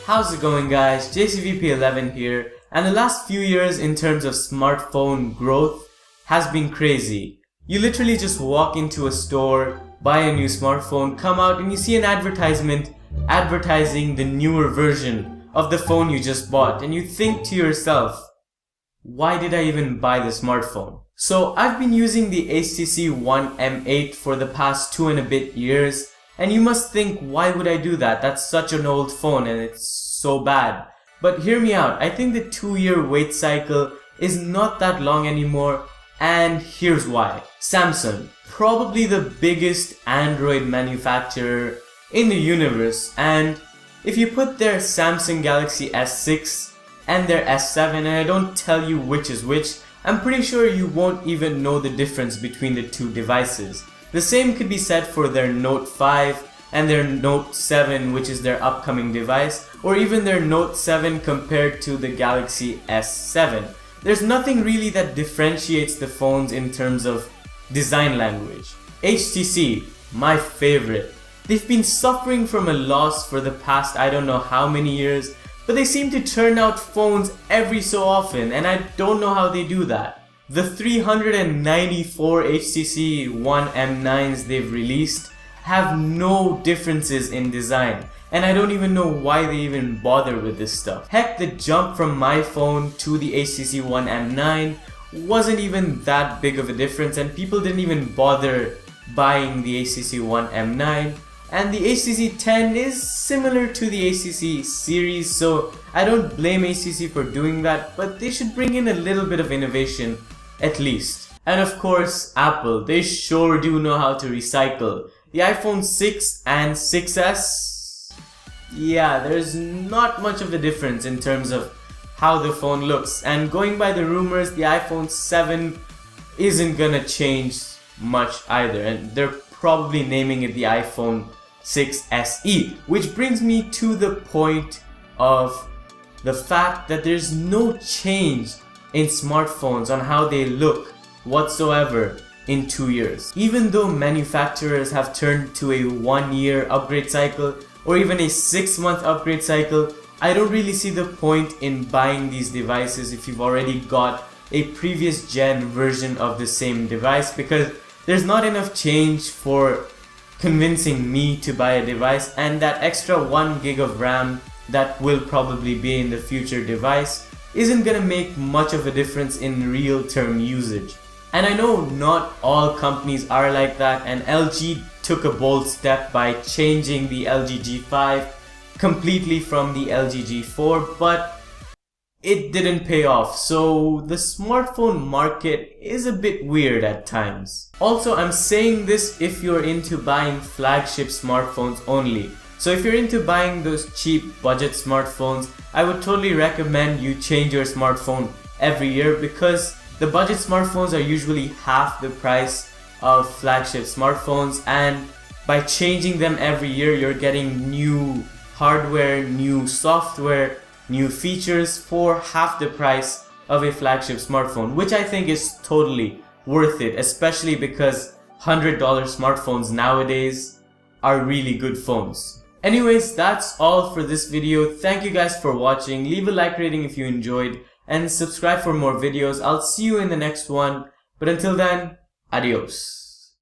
How's it going, guys? JCVP11 here, and the last few years in terms of smartphone growth has been crazy. You literally just walk into a store, buy a new smartphone, come out and you see an advertisement advertising the newer version of the phone you just bought, and you think to yourself, why did I even buy the smartphone? So I've been using the HTC One M8 for the past 2 and a bit years, and you must think, why would I do that? That's such an old phone and it's so bad. But hear me out, I think the 2-year wait cycle is not that long anymore, and here's why. Samsung, probably the biggest Android manufacturer in the universe, and if you put their Samsung Galaxy S6 and their S7, and I don't tell you which is which, I'm pretty sure you won't even know the difference between the two devices. The same could be said for their Note 5 and their Note 7, which is their upcoming device, or even their Note 7 compared to the Galaxy S7. There's nothing really that differentiates the phones in terms of design language. HTC, my favorite. They've been suffering from a loss for the past I don't know how many years, but they seem to turn out phones every so often, and I don't know how they do that. The 394 HTC One M9s they've released have no differences in design, and I don't even know why they even bother with this stuff. Heck, the jump from my phone to the HTC One M9 wasn't even that big of a difference, and people didn't even bother buying the HTC One M9. And the HTC 10 is similar to the HTC series, so I don't blame HTC for doing that, but they should bring in a little bit of innovation at least. And of course, Apple, they sure do know how to recycle. The iPhone 6 and 6S, yeah, there's not much of a difference in terms of how the phone looks. And going by the rumors, the iPhone 7 isn't gonna change much either, and they're probably naming it the iPhone 6 SE, which brings me to the point of the fact that there's no change in smartphones on how they look whatsoever in 2 years. Even though manufacturers have turned to a 1-year upgrade cycle or even a 6-month upgrade cycle, I don't really see the point in buying these devices if you've already got a previous gen version of the same device, because there's not enough change for convincing me to buy a device, and that extra 1 gig of RAM that will probably be in the future device isn't gonna make much of a difference in real term usage. And I know not all companies are like that, and LG took a bold step by changing the LG G5 completely from the LG G4, but it didn't pay off, so the smartphone market is a bit weird at times. Also, I'm saying this if you're into buying flagship smartphones only. So if you're into buying those cheap budget smartphones, I would totally recommend you change your smartphone every year, because the budget smartphones are usually half the price of flagship smartphones, and by changing them every year, you're getting new hardware, new software, new features for half the price of a flagship smartphone, which I think is totally worth it, especially because $100 smartphones nowadays are really good phones. Anyways, that's all for this video. Thank you guys for watching. Leave a like rating if you enjoyed, and subscribe for more videos. I'll see you in the next one, but until then, adios.